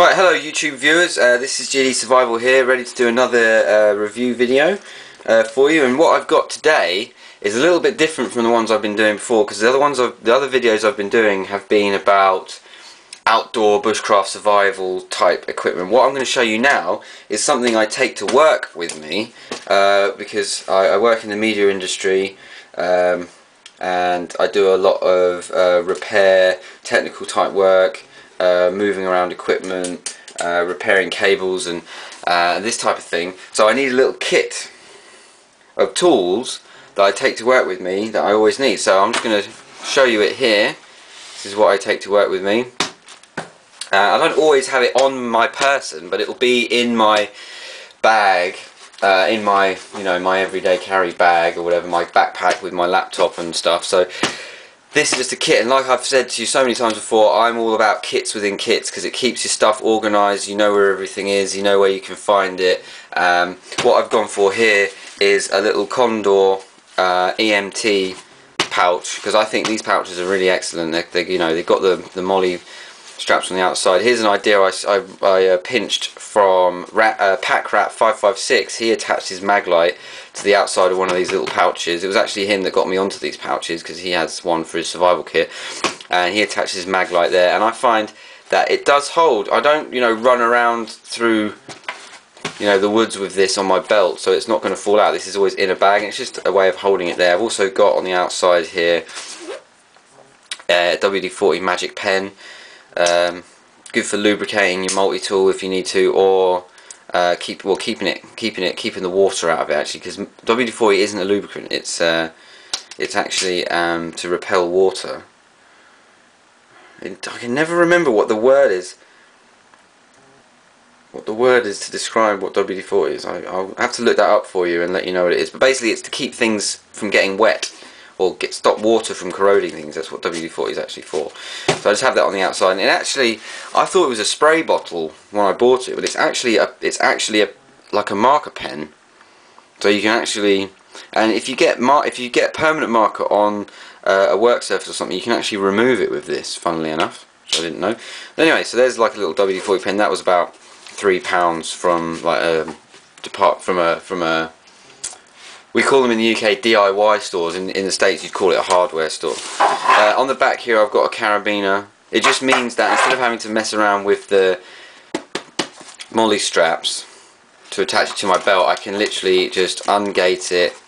Right, hello YouTube viewers, this is GD Survival here, ready to do another review video for you. And what I've got today is a little bit different from the ones I've been doing before, because the other videos I've been doing have been about outdoor bushcraft survival type equipment. What I'm going to show you now is something I take to work with me, because I work in the media industry, and I do a lot of repair, technical type work, moving around equipment, repairing cables and this type of thing. So I need a little kit of tools that I take to work with me that I always need. So I'm just going to show you it here. This is what I take to work with me. I don't always have it on my person, but it will be in my bag, in my my everyday carry bag or whatever, my backpack with my laptop and stuff. So this is just a kit, and like I've said to you so many times before, I'm all about kits within kits because it keeps your stuff organised. You know where everything is, you know where you can find it. What I've gone for here is a little Condor EMT pouch, because I think these pouches are really excellent. They've got the molly straps on the outside. Here's an idea I pinched from Pack Rat 556. He attached his mag light to the outside of one of these little pouches. It was actually him that got me onto these pouches because he has one for his survival kit, and he attached his mag light there. And I find that it does hold. I don't run around through the woods with this on my belt, so it's not going to fall out. This is always in a bag, and it's just a way of holding it there. I've also got on the outside here a WD-40 magic pen. Good for lubricating your multi-tool if you need to, or keeping the water out of it, actually, because WD-40 isn't a lubricant. It's actually to repel water. I can never remember what the word is. What the word is to describe what WD-40 is. I'll have to look that up for you and let you know what it is. But basically, it's to keep things from getting wet, or stop water from corroding things. That's what WD-40 is actually for. So I just have that on the outside. And actually, I thought it was a spray bottle when I bought it, but it's actually like a marker pen. So you can actually, and if you get permanent marker on a work surface or something, you can actually remove it with this. Funnily enough, which I didn't know. But anyway, so there's like a little WD-40 pen. That was about £3 from like from a we call them in the UK DIY stores. In the States you'd call it a hardware store. On the back here I've got a carabiner. It just means that instead of having to mess around with the molly straps to attach it to my belt, I can literally just ungate it,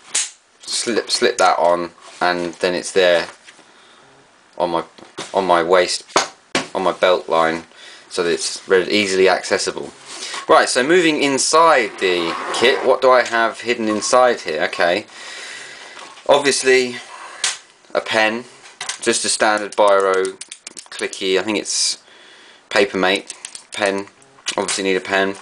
slip that on, and then it's there on my waist, on my belt line, so that it's easily accessible. Right, so moving inside the kit, what do I have hidden inside here? Okay, obviously a pen, just a standard biro, clicky, I think it's Papermate pen. Obviously need a pen.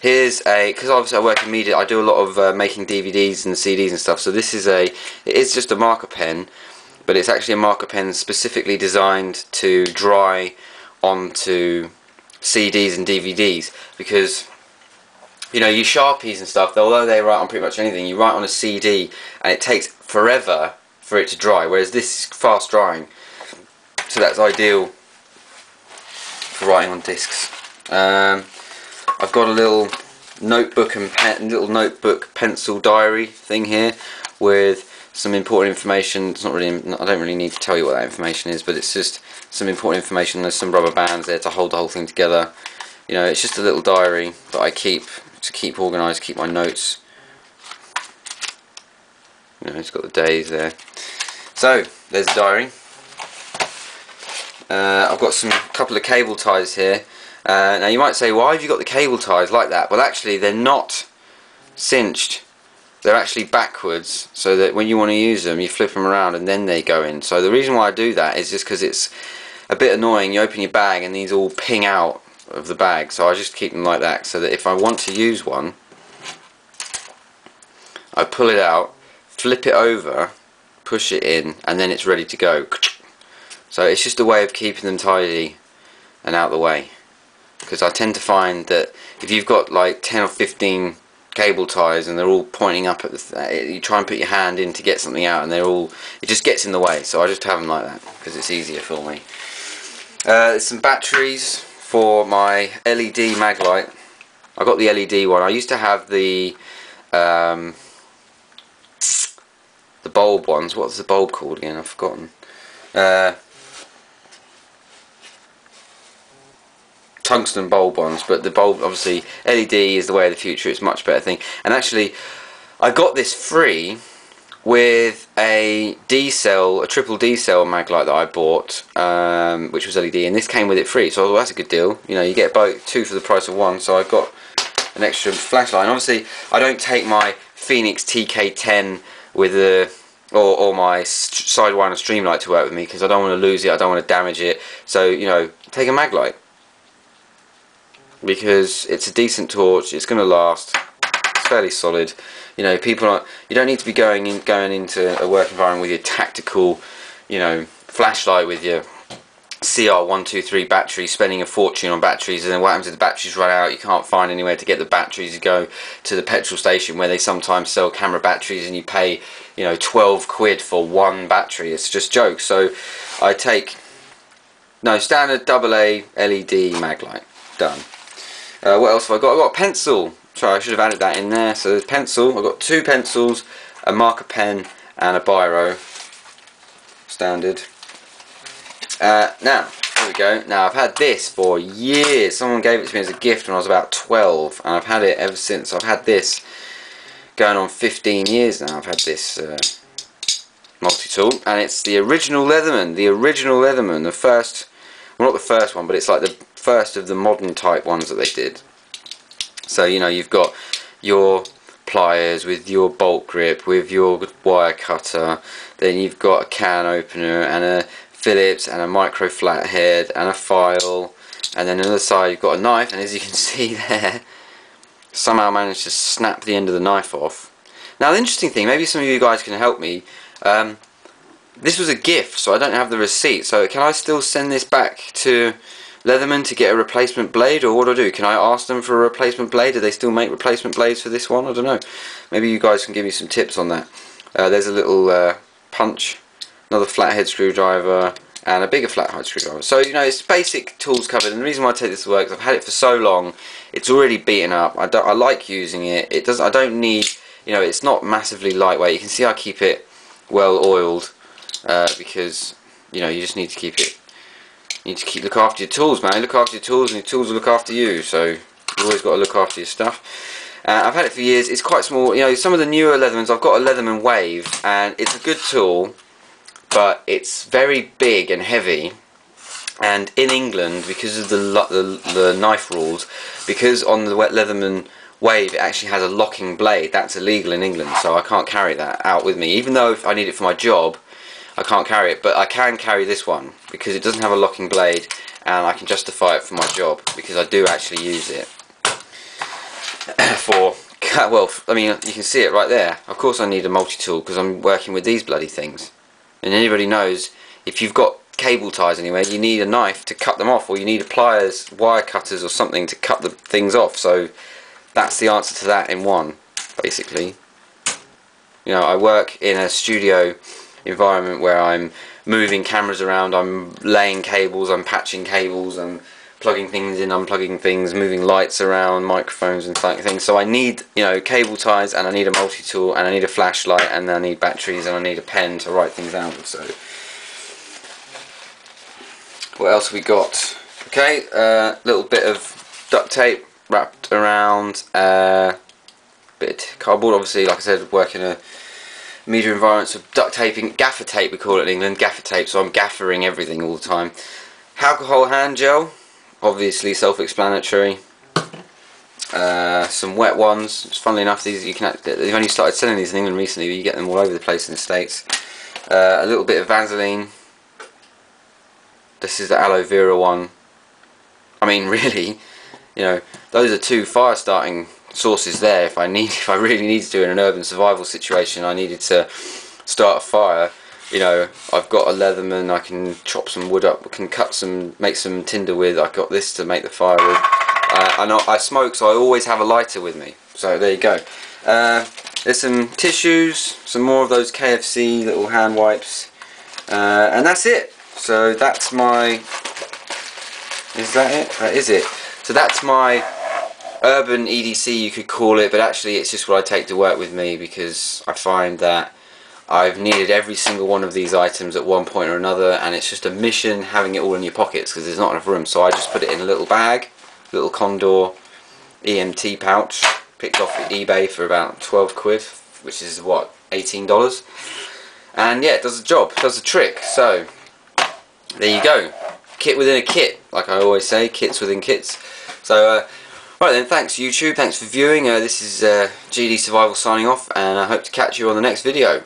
Here's because obviously I work in media, I do a lot of making DVDs and CDs and stuff, so this is it is just a marker pen, but it's actually a marker pen specifically designed to dry onto CDs and DVDs, because your Sharpies and stuff, although they write on pretty much anything, you write on a CD and it takes forever for it to dry, whereas this is fast drying, so that's ideal for writing on discs. I've got a little notebook pencil diary thing here with some important information. It's not really, I don't really need to tell you what that information is, but it's just some important information. There's some rubber bands there to hold the whole thing together. It's just a little diary that I keep to keep organised, keep my notes. It's got the days there. So there's the diary. I've got a couple of cable ties here. Now you might say, why have you got the cable ties like that? Well, actually they're not cinched. They're actually backwards, so that when you want to use them, you flip them around and then they go in. So the reason why I do that is just because it's a bit annoying. You open your bag and these all ping out of the bag, so I just keep them like that, so that if I want to use one, I pull it out, flip it over, push it in, and then it's ready to go. So it's just a way of keeping them tidy and out of the way, because I tend to find that if you've got like 10 or 15 cable ties and they're all pointing up at you try and put your hand in to get something out and it just gets in the way, so I just have them like that because it's easier for me. There's some batteries for my LED mag light. I got the LED one. I used to have the bulb ones. What's the bulb called again? I've forgotten. Tungsten bulb ones, but the bulb, obviously, LED is the way of the future. It's a much better thing. And actually, I got this free with a D-cell, a triple D-cell mag light that I bought, which was LED, and this came with it free. So I thought, that's a good deal. You know, you get both, two for the price of one. So I got an extra flashlight. And obviously, I don't take my Phoenix TK10 with the or my Sidewinder Streamlight to work with me, because I don't want to lose it. I don't want to damage it. So, you know, take a mag light, because it's a decent torch. It's going to last. It's fairly solid. You know, you don't need to be going into a work environment with your tactical, you know, flashlight with your CR123 battery, spending a fortune on batteries, and then what happens if the batteries run out? You can't find anywhere to get the batteries. You go to the petrol station where they sometimes sell camera batteries, and you pay, you know, 12 quid for one battery. It's just jokes. So I take standard AA LED mag light. Done. What else have I got? I've got a pencil. Sorry, I should have added that in there. So there's pencil. I've got two pencils, a marker pen, and a biro. Standard. Now, here we go. Now, I've had this for years. Someone gave it to me as a gift when I was about 12, and I've had it ever since. I've had this going on 15 years now. I've had this multi-tool, and it's the original Leatherman. The original Leatherman. The first, well, not the first one, but it's like the first of the modern type ones that they did. So, you know, you've got your pliers with your bolt grip, with your wire cutter, then you've got a can opener and a Phillips and a micro flathead and a file, and then on the other side you've got a knife, and as you can see there, somehow managed to snap the end of the knife off. Now the interesting thing, maybe some of you guys can help me, this was a gift, so I don't have the receipt, so can I still send this back to Leatherman to get a replacement blade, or what do I do? Can I ask them for a replacement blade? Do they still make replacement blades for this one? I don't know. Maybe you guys can give me some tips on that. There's a little punch, another flathead screwdriver, and a bigger flathead screwdriver. So, you know, it's basic tools covered, and the reason why I take this to work is I've had it for so long, it's already beaten up. I like using it. I don't need, you know, it's not massively lightweight. You can see I keep it well oiled, because, you know, you just need to keep it. You need to look after your tools, man. Look after your tools, and your tools will look after you. So you always got to look after your stuff. I've had it for years. It's quite small. You know, some of the newer Leathermans, I've got a Leatherman Wave, and it's a good tool, but it's very big and heavy. And in England, because of the knife rules, because on the Leatherman Wave it actually has a locking blade, that's illegal in England. So I can't carry that out with me, even though if I need it for my job. I can't carry it, but I can carry this one because it doesn't have a locking blade, and I can justify it for my job because I do actually use it for, well, I mean, you can see it right there. Of course I need a multi-tool because I'm working with these bloody things, and anybody knows if you've got cable ties anywhere, you need a knife to cut them off, or you need a pliers, wire cutters or something to cut the things off. So that's the answer to that in one, basically. You know, I work in a studio environment where I'm moving cameras around, I'm laying cables, I'm patching cables, I'm plugging things in, unplugging things, moving lights around, microphones and things. So I need, you know, cable ties, and I need a multi-tool, and I need a flashlight, and I need batteries, and I need a pen to write things down with. So what else have we got? Okay, little bit of duct tape wrapped around, bit of cardboard. Obviously, like I said, work in a media environment, so duct taping, gaffer tape we call it in England, gaffer tape, so I'm gaffering everything all the time. Alcohol hand gel, obviously self-explanatory. Some wet ones, funnily enough, these they've only started selling these in England recently, but you get them all over the place in the States. A little bit of Vaseline. This is the aloe vera one. I mean, really, you know, those are two fire starting sources there. If I really needed to in an urban survival situation, I needed to start a fire, you know, I've got a Leatherman, I can chop some wood up, can make some tinder with. I've got this to make the fire with. I smoke, so I always have a lighter with me. So there you go. There's some tissues, some more of those KFC little hand wipes, and that's it. So that's my Is that it? That is it. So that's my urban EDC, you could call it, but actually it's just what I take to work with me, because I find that I've needed every single one of these items at one point or another, and it's just a mission having it all in your pockets because there's not enough room. So I just put it in a little bag, little Condor EMT pouch, picked off eBay for about 12 quid, which is what, $18, and yeah, it does the job, it does the trick. So there you go, kit within a kit, like I always say, kits within kits. So right then, thanks YouTube, thanks for viewing. This is GD Survival signing off, and I hope to catch you on the next video.